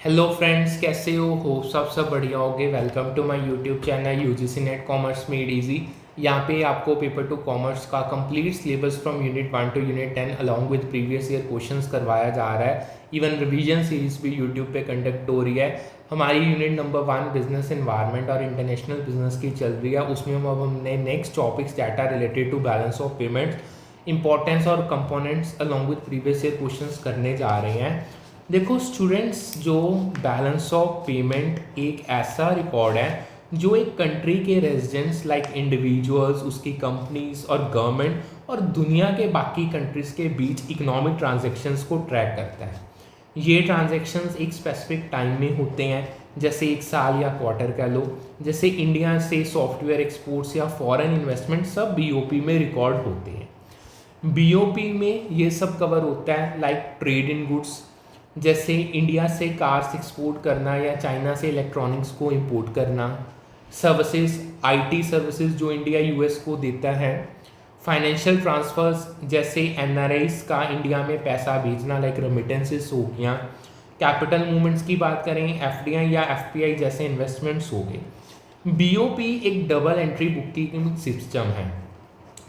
Hello friends, कैसे हो? Hope सब बढ़िया होगे। Welcome to my YouTube channel UGC NET commerce made easy. यहाँ पे आपको पेपर टू कॉमर्स का complete syllabus from unit 1 to unit 10 along with previous year questions करवाया जा रहा है। इवन रिवीजन सीरीज भी यूट्यूब पे कंडक्ट हो रही है। हमारी यूनिट नंबर 1 बिजनेस एनवायरनमेंट और इंटरनेशनल बिजनेस की चल रही है। उसमें हमने next topics data related to balance of payments, importance और components along with previous year questions करने जा रहे हैं। देखो स्टूडेंट्स, जो बैलेंस ऑफ पेमेंट एक ऐसा रिकॉर्ड है जो एक कंट्री के रेजिडेंट्स लाइक इंडिविजुअल्स, उसकी कंपनीज और गवर्नमेंट और दुनिया के बाकी कंट्रीज के बीच इकोनॉमिक ट्रांजैक्शंस को ट्रैक करता है। ये ट्रांजैक्शंस एक स्पेसिफिक टाइम में होते हैं, जैसे एक साल या क्वार्टर का लो। जैसे इंडिया से सॉफ्टवेयर एक्सपोर्ट्स या फॉरेन इन्वेस्टमेंट सब बीओपी में रिकॉर्ड होते हैं। बीओपी में ये सब कवर होता है लाइक ट्रेड इन गुड्स, जैसे इंडिया से कार्स एक्सपोर्ट करना या चाइना से इलेक्ट्रॉनिक्स को इंपोर्ट करना। सर्विसेज, आईटी सर्विसेज जो इंडिया यूएस को देता है। फाइनेंशियल ट्रांसफर्स, जैसे एनआरआईज का इंडिया में पैसा भेजना लाइक रेमिटेंसेस हो गया। कैपिटल मूवमेंट्स की बात करें, एफडीआई या एफपीआई जैसे इन्वेस्टमेंट्स हो गए। बीओपी एक डबल एंट्री बुककीपिंग सिस्टम है,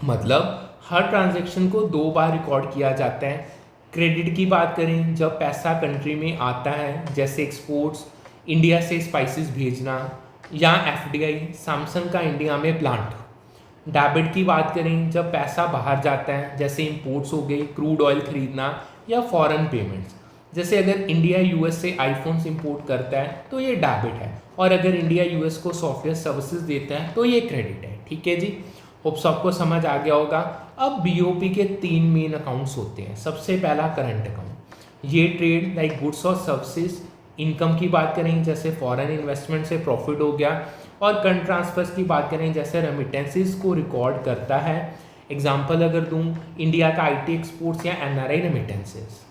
मतलब हर ट्रांजैक्शन को 2 बार रिकॉर्ड किया जाता है। क्रेडिट की बात करें, जब पैसा कंट्री में आता है, जैसे एक्सपोर्ट्स, इंडिया से स्पाइसेस भेजना, या एफडीआई, सैमसंग का इंडिया में प्लांट। डेबिट की बात करें, जब पैसा बाहर जाता है, जैसे इंपोर्ट्स हो गई, क्रूड ऑयल खरीदना या फॉरेन पेमेंट्स। जैसे अगर इंडिया यूएस से आईफोन्स इंपोर्ट करता है तो ये डेबिट है, और अगर इंडिया यूएस को सॉफ्टवेयर सर्विसेज देता है तो ये क्रेडिट है। ठीक है जी, होप सबको समझ आ गया होगा। अब बीओपी के 3 मेन अकाउंट्स होते हैं। सबसे पहला करंट अकाउंट, ये ट्रेड लाइक गुड्स और सर्विसेज। इनकम की बात करें, जैसे फॉरेन इन्वेस्टमेंट से प्रॉफिट हो गया, और करंट ट्रांसफर्स की बात करें, जैसे रेमिटेंसेस को रिकॉर्ड करता है। एग्जाम्पल अगर दूं, इंडिया का आईटी एक्सपोर्ट्स या एनआरआई रेमिटेंसेस।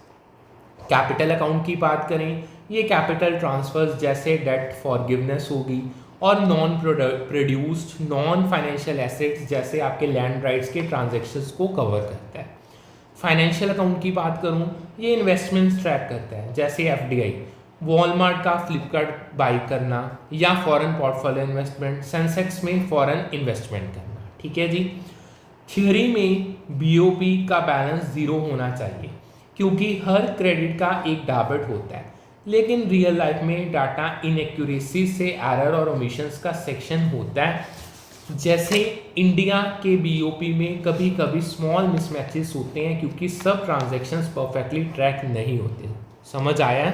कैपिटल अकाउंट की बात करें, ये कैपिटल ट्रांसफर्स जैसे डेट फॉरगिवनेस होगी, और non produced non financial assets जैसे आपके लैंड राइट्स के ट्रांजैक्शंस को कवर करता है। फाइनेंशियल अकाउंट की बात करूं, ये इन्वेस्टमेंट्स ट्रैक करता है, जैसे एफडीआई, वॉलमार्ट का फ्लिपकार्ट बाई करना, या फॉरेन पोर्टफोलियो इन्वेस्टमेंट, सेंसेक्स में फॉरेन इन्वेस्टमेंट करना। ठीक है जी। थ्योरी में बीओपी का बैलेंस 0 होना चाहिए, क्योंकि हर क्रेडिट का एक डेबिट होता है। लेकिन रियल लाइफ में डाटा इनएक्यूरेसी से एरर और ओमिशंस का सेक्शन होता है। जैसे इंडिया के बीओपी में कभी कभी स्मॉल मिसमैचेस होते हैं, क्योंकि सब ट्रांजैक्शंस परफेक्टली ट्रैक नहीं होते। समझ आया?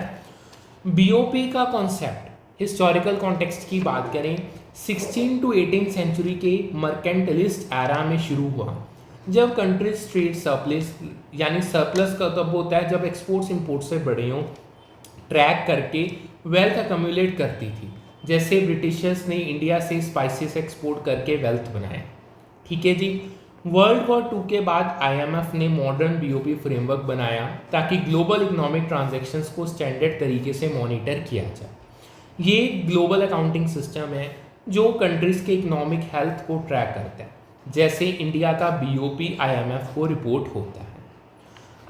बीओपी का कॉन्सेप्ट हिस्टोरिकल कॉन्टेक्स्ट की बात करें, 16 टू 18 सेंचुरी के मर्केंटलिस्ट एरा में शुरू हुआ, जब कंट्रीज ट्रेड सरप्लस, यानी सरप्लस का तब होता है जब एक्सपोर्ट्स इंपोर्ट से बड़े हों, ट्रैक करके वेल्थ अक्यूमुलेट करती थी। जैसे ब्रिटिशर्स ने इंडिया से स्पाइसेस एक्सपोर्ट करके वेल्थ बनाया। ठीक है जी। वर्ल्ड वॉर 2 के बाद आईएमएफ ने मॉडर्न बीओपी फ्रेमवर्क बनाया, ताकि ग्लोबल इकोनॉमिक ट्रांजैक्शंस को स्टैंडर्ड तरीके से मॉनिटर किया जाए। ये ग्लोबल अकाउंटिंग सिस्टम है जो कंट्रीज के इकोनॉमिक हेल्थ को ट्रैक करता है, जैसे इंडिया का बीओपी आईएमएफ को रिपोर्ट होता है।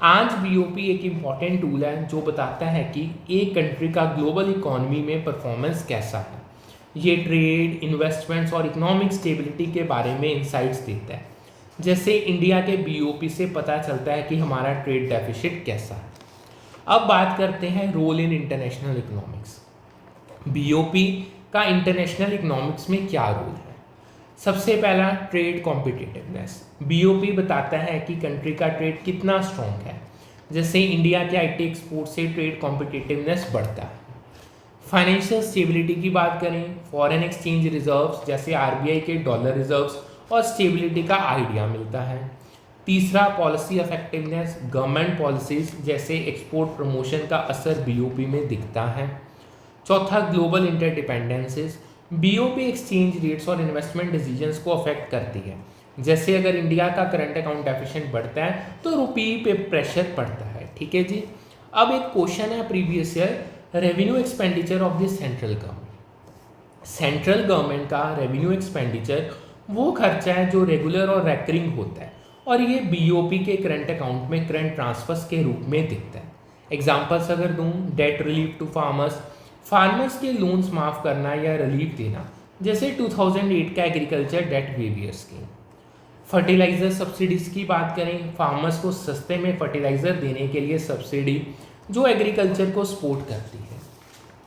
आज बीओपी एक इम्पॉर्टेंट टूल है जो बताता है कि एक कंट्री का ग्लोबल इकोनॉमी में परफॉर्मेंस कैसा है। ये ट्रेड, इन्वेस्टमेंट्स और इकोनॉमिक स्टेबिलिटी के बारे में इंसाइट्स देता है। जैसे इंडिया के बीओपी से पता चलता है कि हमारा ट्रेड डेफिसिट कैसा है। अब बात करते हैं role in international economics. BOP का इंटरनेशनल इकोनॉमिक्स में क्या रोल है? सबसे पहला, ट्रेड कॉम्पिटिटिवनेस। बीओपी बताता है कि कंट्री का ट्रेड कितना स्ट्रॉन्ग है। जैसे इंडिया के आईटी एक्सपोर्ट से ट्रेड कॉम्पिटिटिवनेस बढ़ता है। फाइनेंशियल स्टेबिलिटी की बात करें, फॉरेन एक्सचेंज रिजर्व्स जैसे आरबीआई के डॉलर रिजर्व्स और स्टेबिलिटी का आइडिया मिलता है। तीसरा, पॉलिसी इफेक्टिवनेस। गवर्नमेंट पॉलिसीज जैसे एक्सपोर्ट प्रमोशन का असर बीओपी में दिखता है। चौथा, ग्लोबल इंटरडिपेंडेंसेस। बीओपी एक्सचेंज रेट्स और इन्वेस्टमेंट डिसीजंस को अफेक्ट करती है। जैसे अगर इंडिया का करंट अकाउंट डेफिशिएंट बढ़ता है तो रुपी पे प्रेशर पड़ता है। ठीक है जी। अब एक क्वेश्चन है previous year, revenue expenditure of the central government. Central government का रेवेन्यू एक्सपेंडिचर वो खर्चा है जो रेगुलर और रेकरिंग होता है, और ये बीओपी के करंट अकाउंट में करंट ट्रांसफर्स के रूप में दिखता है। एग्जाम्पल्स अगर दूँ, debt relief to farmers, farmers के लोन्स माफ़ करना या रिलीफ देना, जैसे 2008 का agriculture debt waiver scheme. Fertiliser subsidies की बात करें, फार्मर्स को सस्ते में फर्टिलाइज़र देने के लिए सब्सिडी जो एग्रीकल्चर को सपोर्ट करती है।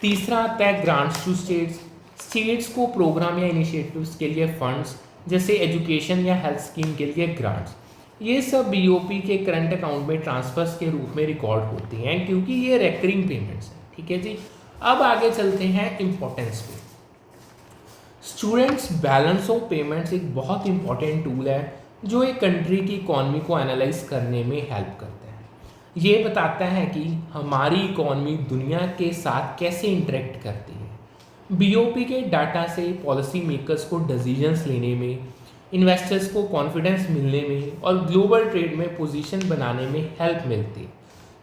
तीसरा आता है ग्रांट्स टू स्टेट्स, स्टेट्स को प्रोग्राम या इनिशिएटिव्स के लिए फंड्स जैसे एजुकेशन या हेल्थ स्कीम के लिए ग्रांट्स, ये सब बीओपी के करंट अकाउंट में ट्रांसफर्स के रूप में रिकॉर्ड होती हैं क्योंकि ये रेकरिंग पेमेंट्स हैं। ठीक है जी, अब आगे चलते हैं इम्पोर्टेंस पे। स्टूडेंट्स, बैलेंस ऑफ पेमेंट्स एक बहुत इंपॉर्टेंट टूल है जो एक कंट्री की इकॉनमी को एनालाइज करने में हेल्प करता है। ये बताता है कि हमारी इकॉनमी दुनिया के साथ कैसे इंटरेक्ट करती है। बीओपी के डाटा से पॉलिसी मेकर्स को डिसीजंस लेने में, इन्वेस्टर्स को कॉन्फिडेंस मिलने में और ग्लोबल ट्रेड में पोजीशन बनाने में हेल्प मिलती है।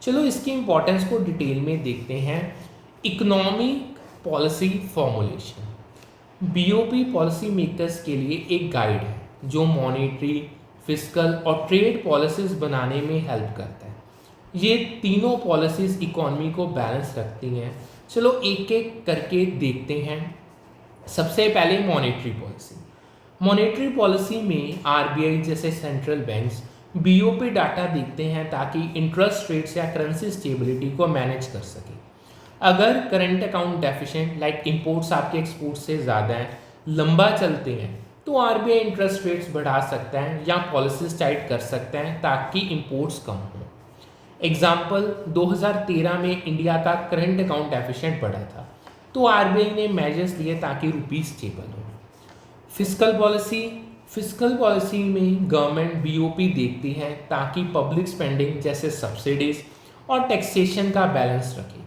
चलो इसकी इंपॉर्टेंस को डिटेल में देखते हैं। Economic policy formulation BOP policy makers के लिए एक गाइड है जो मॉनेटरी, फिस्कल और ट्रेड पॉलिसीज बनाने में हेल्प करता है। ये तीनों पॉलिसीज इकॉनमी को बैलेंस रखती हैं। चलो एक एक करके देखते हैं। सबसे पहले मॉनेटरी पॉलिसी। मॉनेटरी पॉलिसी में आरबीआई जैसे सेंट्रल बैंक्स बीओपी डाटा देखते हैं ताकि इंटरेस्ट रेट्स या करेंसी स्टेबिलिटी को मैनेज कर सके। अगर current account deficient like imports आपके एक्सपोर्ट से ज़्यादा हैं, लंबा चलते हैं, तो आरबीआई इंटरेस्ट रेट्स बढ़ा सकता है या पॉलिसीज टाइट कर सकता है ताकि इंपोर्ट्स कम हो। एग्जाम्पल 2013 में इंडिया का करंट अकाउंट डेफिशिएंट बढ़ा था, तो आरबीआई ने मेजर्स लिए ताकि रुपी स्टेबल हो। फिस्कल पॉलिसी में गवर्नमेंट बीओपी देखती है ताकि पब्लिक स्पेंडिंग जैसे सब्सिडीज और टैक्सेशन का बैलेंस रखे।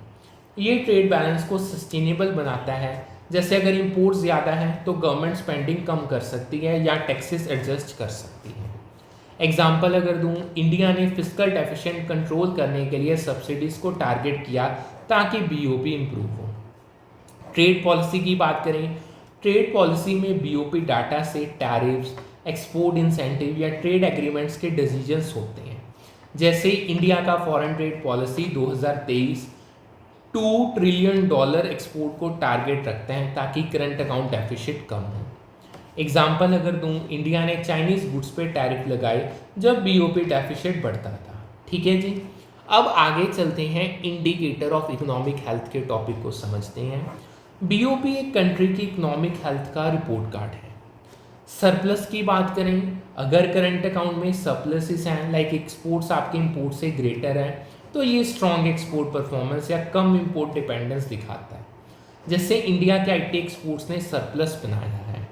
ये ट्रेड बैलेंस को सस्टेनेबल बनाता है, जैसे अगर इंपोर्ट ज़्यादा है तो गवर्नमेंट स्पेंडिंग कम कर सकती है या टैक्सेस एडजस्ट कर सकती है। एग्जाम्पल अगर दूँ, इंडिया ने फिस्कल डेफिशिएंट कंट्रोल करने के लिए सब्सिडीज़ को टारगेट किया ताकि बीओपी इम्प्रूव हो। ट्रेड पॉलिसी की बात करें, ट्रेड पॉलिसी में बीओपी डाटा से टैरिफ्स, एक्सपोर्ट इंसेंटिव या ट्रेड एग्रीमेंट्स के डिसीजंस होते हैं। जैसे इंडिया का foreign trade policy 2023 $2 trillion export को टारगेट रखते हैं ताकि करंट अकाउंट डेफिसिट कम हो। एग्जाम्पल अगर दूँ, इंडिया ने चाइनीज़ गुड्स पे टैरिफ लगाए जब बीओपी डेफिसिट बढ़ता था। ठीक है जी, अब आगे चलते हैं इंडिकेटर ऑफ इकोनॉमिक हेल्थ के टॉपिक को समझते हैं। बीओपी एक कंट्री की इकोनॉमिक हेल्थ का रिपोर्ट कार्ड है। सरप्लस की बात करें, अगर करंट अकाउंट में सरप्लसेस हैं लाइक एक्सपोर्ट्स आपके इंपोर्ट से ग्रेटर हैं, तो ये स्ट्रॉन्ग एक्सपोर्ट परफॉर्मेंस या कम इंपोर्ट डिपेंडेंस दिखाता है। जैसे इंडिया के आईटी एक्सपोर्ट्स ने सरप्लस बनाया है।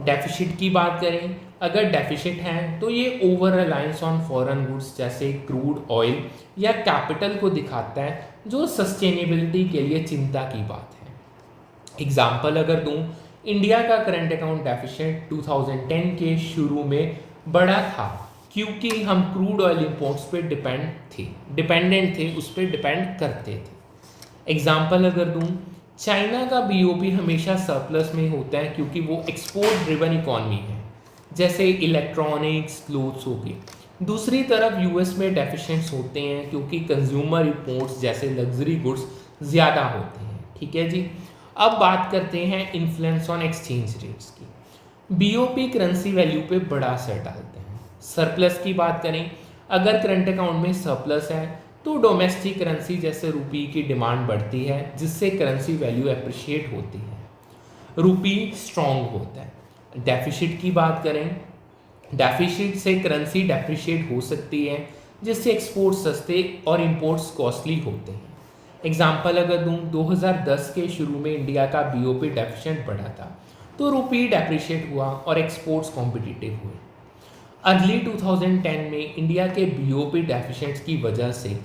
डेफिसिट की बात करें, अगर डेफिसिट है तो ये over reliance on foreign goods जैसे क्रूड ऑयल या कैपिटल को दिखाता है, जो सस्टेनेबिलिटी के लिए चिंता की बात है। एग्जाम्पल अगर दूँ, इंडिया का करंट अकाउंट डेफिसिट 2010 के शुरू में बड़ा था क्योंकि हम क्रूड ऑयल इंपोर्ट्स पे डिपेंडेंट थे, उस पर डिपेंड करते थे। एग्जाम्पल अगर दूँ, चाइना का बीओपी हमेशा सरप्लस में होता है क्योंकि वो एक्सपोर्ट ड्रिवन इकॉनमी है, जैसे इलेक्ट्रॉनिक्स, क्लोथ्स हो गए। दूसरी तरफ यूएस में डेफिशिएंट्स होते हैं क्योंकि कंज्यूमर इंपोर्ट्स जैसे लग्जरी गुड्स ज़्यादा होते हैं। ठीक है जी, अब बात करते हैं इन्फ्लुएंस ऑन एक्सचेंज रेट्स की। बीओपी करेंसी वैल्यू पे बड़ा असर डालते हैं। सरप्लस की बात करें, अगर करंट अकाउंट में सरप्लस है तो डोमेस्टिक करेंसी जैसे रुपी की डिमांड बढ़ती है, जिससे करेंसी वैल्यू अप्रिशिएट होती है, रुपी स्ट्रॉन्ग होता है। डेफिसिट की बात करें, डेफिसिट से करेंसी डेप्रिशिएट हो सकती है, जिससे एक्सपोर्ट सस्ते और इंपोर्ट्स कॉस्टली होते हैं। एग्जाम्पल अगर दूँ, 2010 के शुरू में इंडिया का बीओपी डेफिशिएंट बढ़ा था, तो रुपी डेप्रिशिएट हुआ और एक्सपोर्ट्स कॉम्पिटिटिव हुए। अर्ली 2010 में इंडिया के बीओपी डेफिशिएंट्स की वजह से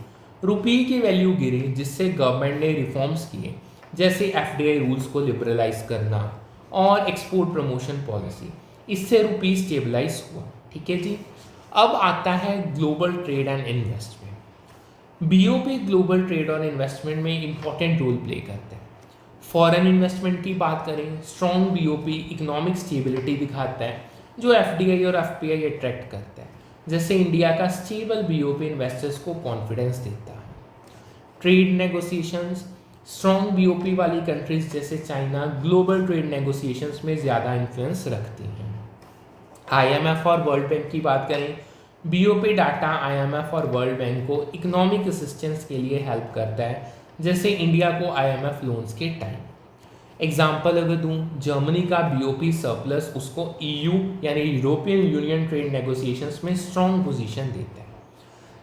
रुपी की वैल्यू गिरी, जिससे गवर्नमेंट ने रिफॉर्म्स किए, जैसे एफडीआई रूल्स को लिबरलाइज करना और एक्सपोर्ट प्रमोशन पॉलिसी। इससे रुपी स्टेबलाइज हुआ। ठीक है जी, अब आता है global trade and investment. BOP global trade और इन्वेस्टमेंट में इंपॉर्टेंट रोल प्ले करते हैं। फॉरेन इन्वेस्टमेंट की बात करें, स्ट्रॉन्ग बीओपी इकोनॉमिक स्टेबिलिटी दिखाता है, जो एफडीआई और एफपीआई अट्रैक्ट करता है। जैसे इंडिया का स्टेबल बीओपी इन्वेस्टर्स को कॉन्फिडेंस देता है। ट्रेड नेगोशिएशंस, स्ट्रॉन्ग बीओपी वाली कंट्रीज जैसे चाइना ग्लोबल ट्रेड नेगोशिएशंस में ज़्यादा इन्फ्लुएंस रखती हैं। आईएमएफ और वर्ल्ड बैंक की बात करें, बीओपी डाटा आईएमएफ और वर्ल्ड बैंक को इकोनॉमिक असिस्टेंस के लिए हेल्प करता है, जैसे इंडिया को आईएमएफ लोन्स के टाइम। एग्जाम्पल अगर दूं, जर्मनी का बीओपी सरप्लस उसको ईयू यानी यूरोपियन यूनियन ट्रेड नेगोशिएशंस में स्ट्रॉन्ग पोजीशन देता है।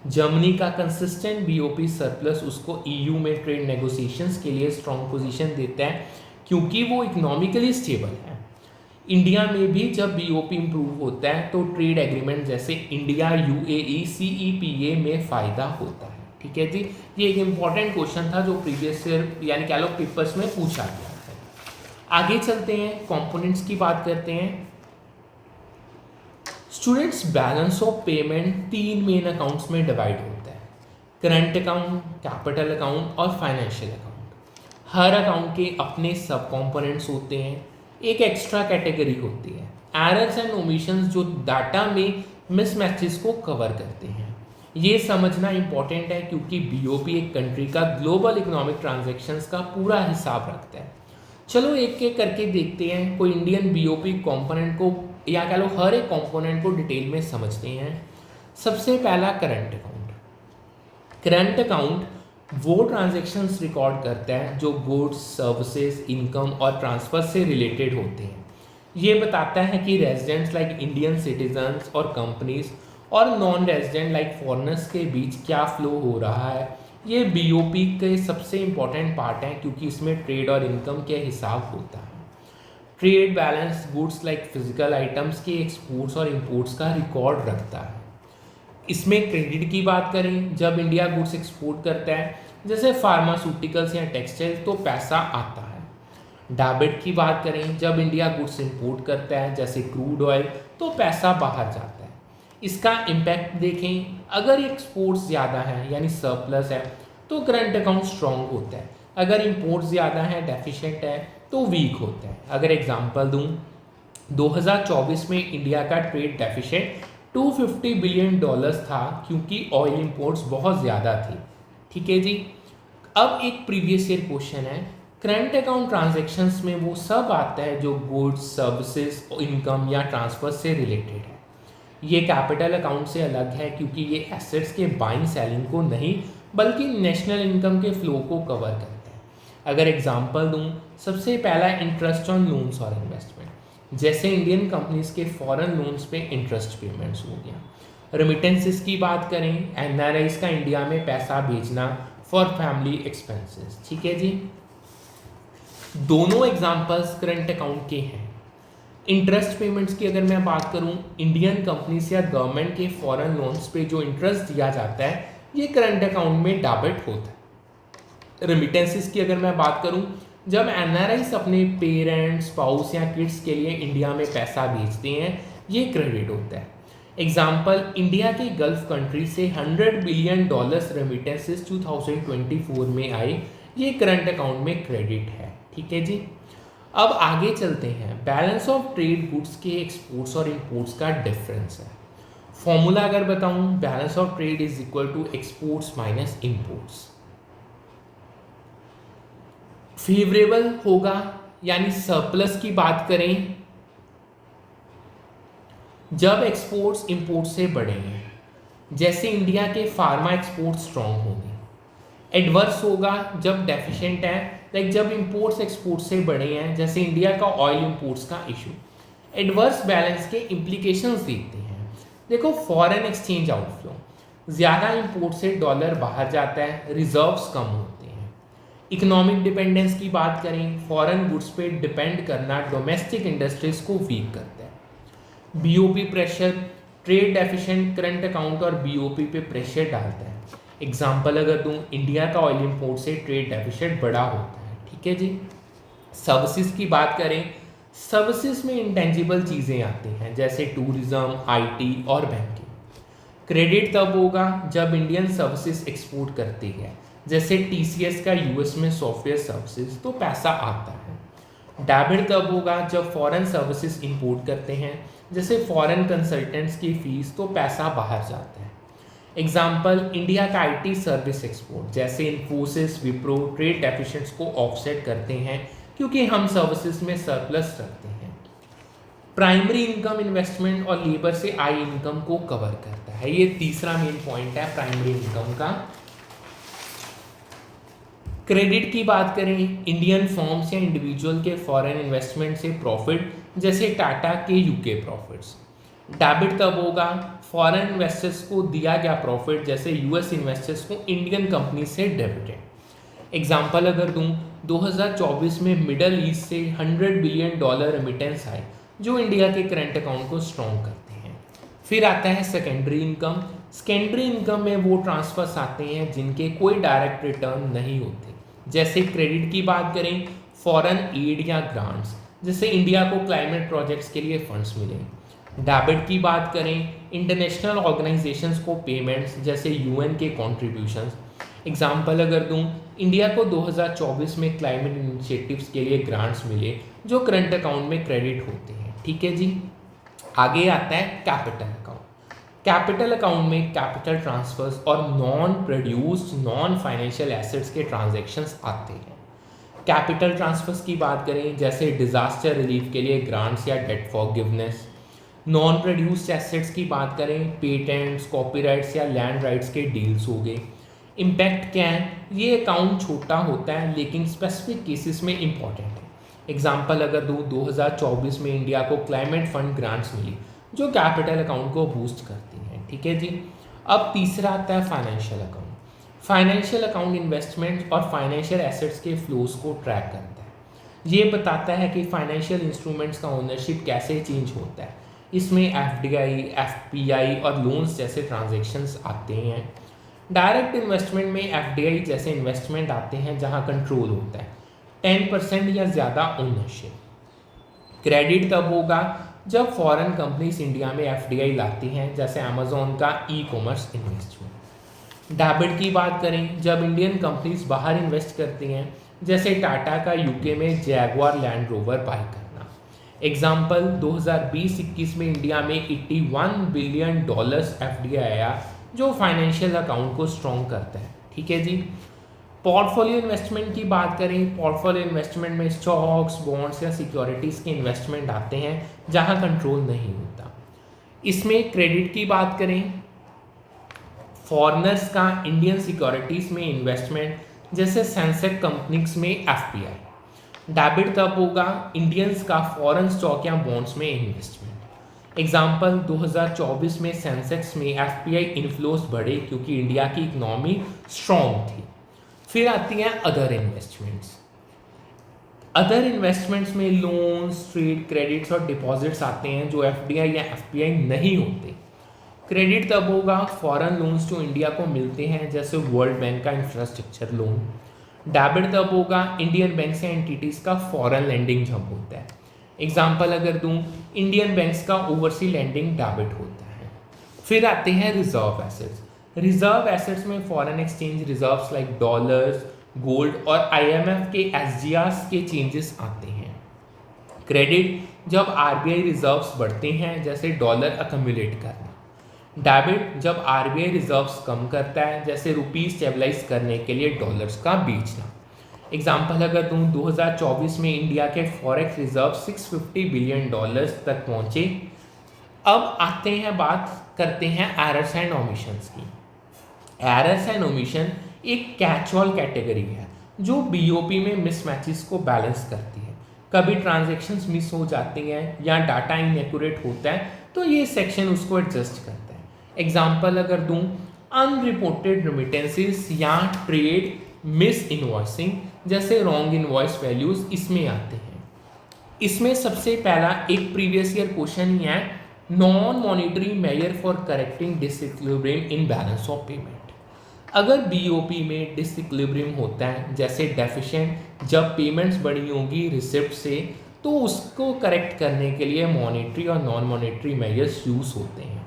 जर्मनी का कंसिस्टेंट बीओपी सरप्लस उसको ईयू में ट्रेड नेगोशिएशंस के लिए स्ट्रॉन्ग पोजीशन देता है क्योंकि वो इकोनॉमिकली स्टेबल है। इंडिया में भी जब बीओपी इंप्रूव होता है तो ट्रेड एग्रीमेंट जैसे इंडिया यूएई सीईपीए में फ़ायदा होता है। ठीक है जी, ये एक इम्पॉर्टेंट क्वेश्चन था जो प्रीवियस ईयर यानी कह लो पेपर्स में पूछा गया है। आगे चलते हैं, कंपोनेंट्स की बात करते हैं। Students, balance of payment 3 main accounts में डिवाइड होता है, करंट अकाउंट, कैपिटल अकाउंट और फाइनेंशियल अकाउंट। हर अकाउंट के अपने सब कंपोनेंट्स होते हैं, एक एक्स्ट्रा कैटेगरी होती है एरर्स एंड ओमिशंस जो डाटा में मिसमैचेस को कवर करते हैं। ये समझना इंपॉर्टेंट है क्योंकि बीओपी एक कंट्री का ग्लोबल इकोनॉमिक ट्रांजैक्शंस का पूरा हिसाब रखता है। चलो एक एक करके देखते हैं, कोई इंडियन बीओपी कंपोनेंट को या कह लो हर एक कंपोनेंट को डिटेल में समझते हैं। सबसे पहला करंट अकाउंट। करंट अकाउंट वो ट्रांजैक्शंस रिकॉर्ड करता है जो गुड्स, सर्विसेज, इनकम और ट्रांसफर से रिलेटेड होते हैं। ये बताता है कि रेजिडेंट्स लाइक इंडियन सिटीजन्स और कंपनीज और नॉन रेजिडेंट लाइक फॉरेनर्स के बीच क्या फ्लो हो रहा है। ये बीओपी के सबसे इम्पॉर्टेंट पार्ट है क्योंकि इसमें ट्रेड और इनकम के हिसाब होता है। Trade balance goods like physical items के एक्सपोर्ट्स और इंपोर्ट्स का रिकॉर्ड रखता है। इसमें क्रेडिट की बात करें, जब इंडिया गुड्स एक्सपोर्ट करता है जैसे फार्मास्यूटिकल्स या टेक्सटाइल्स तो पैसा आता है। डेबिट की बात करें, जब इंडिया गुड्स इंपोर्ट करता है जैसे क्रूड ऑयल तो पैसा बाहर जाता है। इसका इम्पैक्ट देखें, अगर एक्सपोर्ट्स ज़्यादा है यानी सरप्लस है तो करंट अकाउंट स्ट्रॉन्ग होता है, अगर इंपोर्ट ज़्यादा है डेफिशिएंट है तो वीक होता है। अगर एग्जांपल दूं, 2024 में इंडिया का ट्रेड डेफिशिएंट $250 बिलियन था क्योंकि ऑयल इंपोर्ट्स बहुत ज़्यादा थी। ठीक है जी, अब एक प्रीवियस ईयर क्वेश्चन है, करंट अकाउंट ट्रांजैक्शंस में वो सब आता है जो गुड्स, सर्विसेज, इनकम या ट्रांसफर से रिलेटेड है। ये कैपिटल अकाउंट से अलग है क्योंकि ये एसेट्स के बाइंग सेलिंग को नहीं बल्कि नेशनल इनकम के फ्लो को कवर करता है। अगर एग्जांपल दूं, सबसे पहला इंटरेस्ट ऑन लोन्स और इन्वेस्टमेंट, जैसे इंडियन कंपनीज के फॉरेन लोन्स पे इंटरेस्ट पेमेंट्स हो गया। रेमिटेंसेस की बात करें, एनआरआईज का इंडिया में पैसा भेजना फॉर फैमिली एक्सपेंसेस। ठीक है जी, दोनों एग्जांपल्स करंट अकाउंट के हैं। इंटरेस्ट पेमेंट्स की अगर मैं बात करूं, इंडियन कंपनीज या गवर्नमेंट के फॉरेन लोन्स पे जो इंटरेस्ट दिया जाता है ये करंट अकाउंट में डेबिट होता है। रेमिटेंसेस की अगर मैं बात करूं, जब एनआरआईज अपने पेरेंट्स, स्पाउस या किड्स के लिए इंडिया में पैसा भेजते हैं ये क्रेडिट होता है। एग्जाम्पल, इंडिया के गल्फ कंट्री से $100 बिलियन रेमिटेंसेस 2024 में आए, ये करंट अकाउंट में क्रेडिट है। ठीक है जी, अब आगे चलते हैं। बैलेंस ऑफ ट्रेड गुड्स के एक्सपोर्ट्स और इंपोर्ट्स का डिफरेंस है। फॉर्मूला अगर बताऊं, balance of trade is equal to exports minus imports. Favourable होगा यानी सरप्लस की बात करें जब एक्सपोर्ट्स इंपोर्ट्स से बढ़े हैं, जैसे इंडिया के फार्मा एक्सपोर्ट्स स्ट्रांग होंगे। एडवर्स होगा जब डेफिशिएंट है, लाइक जब इंपोर्ट्स एक्सपोर्ट्स से बढ़े हैं, जैसे इंडिया का ऑयल इंपोर्ट्स का इशू। एडवर्स बैलेंस के इम्प्लीकेशंस देखते हैं। देखो, फॉरेन एक्सचेंज आउटफ्लो, ज़्यादा इंपोर्ट से डॉलर बाहर जाता है, रिजर्व्स कम होते हैं। इकोनॉमिक डिपेंडेंस की बात करें, फॉरेन गुड्स पे डिपेंड करना डोमेस्टिक इंडस्ट्रीज को वीक करता है। BOP pressure, trade deficient current account और बीओपी पे प्रेशर डालता है। एग्जाम्पल अगर दूं, इंडिया का ऑयल इंपोर्ट से ट्रेड डेफिशिएंट बड़ा होता है। ठीक है जी, सर्विसेज की बात करें, सर्विसेज में इंटेंजिबल चीज़ें आती हैं जैसे टूरिज्म, आईटी और बैंकिंग। क्रेडिट तब होगा जब इंडियन सर्विसेज एक्सपोर्ट करती है, जैसे टीसीएस का यूएस में सॉफ्टवेयर सर्विसेज, तो पैसा आता है। डेबिट तब होगा जब फॉरेन सर्विसेज इंपोर्ट करते हैं, जैसे फॉरेन कंसल्टेंट्स की फीस, तो पैसा बाहर जाता है। एग्जाम्पल इंडिया का आईटी सर्विस एक्सपोर्ट, जैसे इन्फोसिस, विप्रो ट्रेड डेफिशिएंट्स को ऑफसेट करते हैं क्योंकि हम सर्विसेज में सरप्लस रखते हैं। प्राइमरी इनकम इन्वेस्टमेंट और लेबर से आई इनकम को कवर करता है। ये तीसरा मेन पॉइंट है प्राइमरी इनकम का। क्रेडिट की बात करें, इंडियन फर्म्स या इंडिविजुअल के फॉरेन इन्वेस्टमेंट से प्रॉफिट, जैसे टाटा के यूके प्रॉफिट्स। डेबिट तब होगा फॉरेन इन्वेस्टर्स को दिया गया प्रॉफिट, जैसे यूएस इन्वेस्टर्स को इंडियन कंपनी से डेबिटेड। एग्जांपल अगर दूं, 2024 में मिडल ईस्ट से $100 बिलियन रेमिटेंस आए जो इंडिया के करंट अकाउंट को स्ट्रॉन्ग करते हैं। फिर आता है सेकेंडरी इनकम। सेकेंडरी इनकम में वो ट्रांसफर्स आते हैं जिनके कोई डायरेक्ट रिटर्न नहीं होते। जैसे क्रेडिट की बात करें, फॉरेन एड या ग्रांट्स, जैसे इंडिया को क्लाइमेट प्रोजेक्ट्स के लिए फंड्स मिले। डेबिट की बात करें, इंटरनेशनल ऑर्गेनाइजेशंस को पेमेंट्स, जैसे यूएन के कॉन्ट्रीब्यूशंस। एग्जाम्पल अगर दूं, इंडिया को 2024 में क्लाइमेट इनिशिएटिव्स के लिए ग्रांट्स मिले जो करंट अकाउंट में क्रेडिट होते हैं। ठीक है जी। आगे आता है कैपिटल अकाउंट। कैपिटल अकाउंट में कैपिटल ट्रांसफर्स और non produced non financial assets के ट्रांजैक्शंस आते हैं। कैपिटल ट्रांसफर्स की बात करें, जैसे डिजास्टर रिलीफ के लिए ग्रांट्स या debt forgiveness. Non produced assets की बात करें, पेटेंट्स, कॉपीराइट्स या लैंड राइट्स के डील्स हो गए। इम्पैक्ट क्या है, ये अकाउंट छोटा होता है लेकिन स्पेसिफिक केसेस में इंपॉर्टेंट है। एग्जाम्पल अगर दूँ, 2024 में इंडिया को क्लाइमेट फंड ग्रांट्स मिली जो कैपिटल अकाउंट को बूस्ट करती हैं। ठीक है जी। अब तीसरा आता है financial account. Financial account investment और फाइनेंशियल एसेट्स के फ्लोज को ट्रैक करता है। ये बताता है कि फाइनेंशियल इंस्ट्रूमेंट्स का ओनरशिप कैसे चेंज होता है। इसमें एफडीआई, एफपीआई और लोन्स जैसे ट्रांजेक्शन्स आते हैं। डायरेक्ट इन्वेस्टमेंट में एफडीआई जैसे इन्वेस्टमेंट आते हैं जहां कंट्रोल होता है, 10% या ज़्यादा ओनरशिप। क्रेडिट तब होगा जब फॉरेन कंपनीज इंडिया में एफडीआई लाती हैं, जैसे अमेजोन का ई कॉमर्स इन्वेस्टमेंट। डेबिट की बात करें, जब इंडियन कंपनीज बाहर इन्वेस्ट करती हैं, जैसे टाटा का यूके में जैगुआर लैंड रोवर बाय करना। एग्जाम्पल 2020-21 में इंडिया में $81 बिलियन एफडीआई आया जो फाइनेंशियल अकाउंट को स्ट्रॉन्ग करता है। ठीक है जी। पोर्टफोलियो इन्वेस्टमेंट की बात करें, पोर्टफोलियो इन्वेस्टमेंट में स्टॉक्स, बॉन्ड्स या सिक्योरिटीज़ के इन्वेस्टमेंट आते हैं जहां कंट्रोल नहीं होता। इसमें क्रेडिट की बात करें, फॉरेनर्स का इंडियन सिक्योरिटीज़ में इन्वेस्टमेंट, जैसे सेंसेक्स कंपनीज में एफपीआई। डेबिट तब होगा इंडियंस का फॉरेन स्टॉक या बॉन्ड्स में इन्वेस्टमेंट। एग्जाम्पल 2024 में सेंसेक्स में एफपीआई इन्फ्लोज बढ़े क्योंकि इंडिया की इकोनॉमी स्ट्रॉन्ग थी। फिर आती हैं अदर इन्वेस्टमेंट्स। अदर इन्वेस्टमेंट्स में लोन्स, ट्रेड क्रेडिट्स और डिपॉजिट्स आते हैं जो एफडीआई या एफपीआई नहीं होते। क्रेडिट तब होगा फॉरेन लोन्स जो इंडिया को मिलते हैं, जैसे वर्ल्ड बैंक का इंफ्रास्ट्रक्चर लोन। डेबिट तब होगा इंडियन बैंक या एंटिटीज़ का फॉरेन लैंडिंग जब होता है। एग्जाम्पल अगर दूँ, इंडियन बैंक्स का ओवरसी लैंडिंग डेबिट होता है। फिर आते हैं रिजर्व एसेट्स। रिजर्व एसेट्स में foreign exchange reserves like dollars, gold और आईएमएफ के एसजीआरस के चेंजेस आते हैं। क्रेडिट जब आरबीआई रिजर्व्स बढ़ते हैं, जैसे डॉलर अक्यूमुलेट करना। डेबिट जब आरबीआई रिजर्व्स कम करता है, जैसे रुपीज स्टेबलाइज करने के लिए डॉलर्स का बेचना। एग्जाम्पल अगर दूँ, 2024 में इंडिया के फॉरेक्स रिजर्व $650 बिलियन तक पहुँचे। अब आते हैं, बात करते हैं एरर्स एंड ओमिशंस की। एरर्स एंड ओमिशन एक कैचऑल कैटेगरी है जो बीओपी में मिसमैचेस को बैलेंस करती है। कभी ट्रांजैक्शंस मिस हो जाती हैं या डाटा इनएक्यूरेट होता है तो ये सेक्शन उसको एडजस्ट करता है। एग्जाम्पल अगर दूं, अनरिपोर्टेड रेमिटेंसेस या ट्रेड मिस इनवॉइसिंग जैसे रॉन्ग इनवॉइस वैल्यूज इसमें आते हैं। इसमें सबसे पहला एक प्रीवियस ईयर क्वेश्चन ही है, non monetary measure for correcting disequilibrium in balance of payment. अगर बीओपी में डिसइक्विलिब्रियम होता है, जैसे डेफिशिएंट जब पेमेंट्स बड़ी होंगी रिसिप्ट से, तो उसको करेक्ट करने के लिए मॉनिटरी और नॉन मॉनिटरी मेजर्स यूज होते हैं।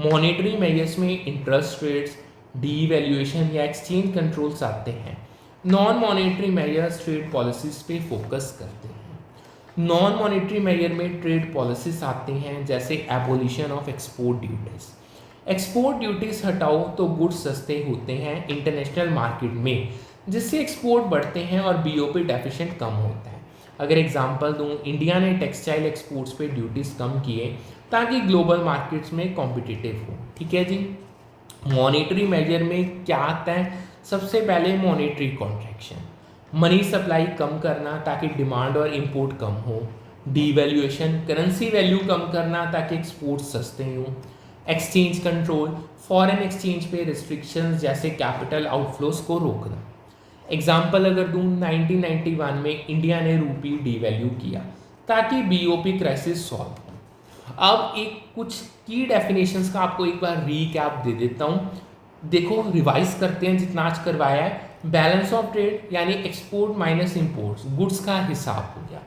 मॉनिटरी मेजर्स में इंटरेस्ट रेट्स, डीवैल्यूएशन या एक्सचेंज कंट्रोल्स आते हैं। Non monetary measures trade policies पे फोकस करते हैं। नॉन मॉनिटरी मेजर में ट्रेड पॉलिसीज आती हैं, जैसे abolition of export duties. Export duties हटाओ तो गुड्स सस्ते होते हैं इंटरनेशनल मार्केट में, जिससे एक्सपोर्ट बढ़ते हैं और बीओपी डेफिशिएंट कम होता है। अगर एग्जांपल दूं, इंडिया ने टेक्सटाइल एक्सपोर्ट्स पे ड्यूटीज़ कम किए ताकि ग्लोबल मार्केट्स में कॉम्पिटिटिव हो। ठीक है जी। मॉनेटरी मेजर में क्या आता है? सबसे पहले मॉनेटरी कॉन्ट्रैक्शन, मनी सप्लाई कम करना ताकि डिमांड और इंपोर्ट कम हो। डीवैल्यूएशन, करेंसी वैल्यू कम करना ताकि एक्सपोर्ट सस्ते हों। एक्सचेंज कंट्रोल, फॉरेन एक्सचेंज पे रिस्ट्रिक्शंस जैसे कैपिटल आउटफ्लोज को रोकना। एग्जाम्पल अगर दूं, 1991 में इंडिया ने रूपी डीवैल्यू किया ताकि बीओपी क्राइसिस सॉल्व हो। अब एक कुछ की डेफिनेशंस का आपको एक बार रीकैप दे देता हूँ। देखो, रिवाइज करते हैं जितना आज करवाया है। बैलेंस ऑफ ट्रेड यानी एक्सपोर्ट माइनस इंपोर्ट्स, गुड्स का हिसाब हो गया।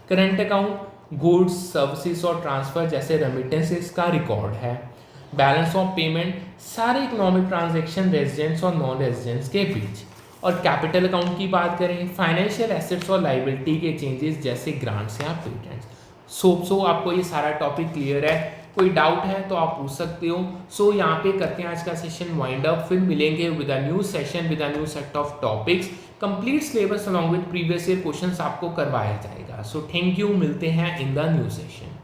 करंट अकाउंट, गुड्स, सर्विसेज और ट्रांसफर जैसे रेमिटेंसेस का रिकॉर्ड है। बैलेंस ऑफ पेमेंट, सारे इकोनॉमिक ट्रांजैक्शन रेजिडेंट्स और नॉन रेजिडेंट्स के बीच। और कैपिटल अकाउंट की बात करें, फाइनेंशियल एसेट्स और लाइबिलिटी के चेंजेस जैसे ग्रांट्स या पेटेंट्स। सो आपको ये सारा टॉपिक क्लियर है? कोई डाउट है तो आप पूछ सकते हो। सो यहाँ पे करते हैं आज का सेशन वाइंड अप, फिर मिलेंगे with a new session with a new set of topics. Complete syllabus along with previous year questions आपको करवाया जाएगा। सो थैंक यू, मिलते हैं इन द न्यू सेशन।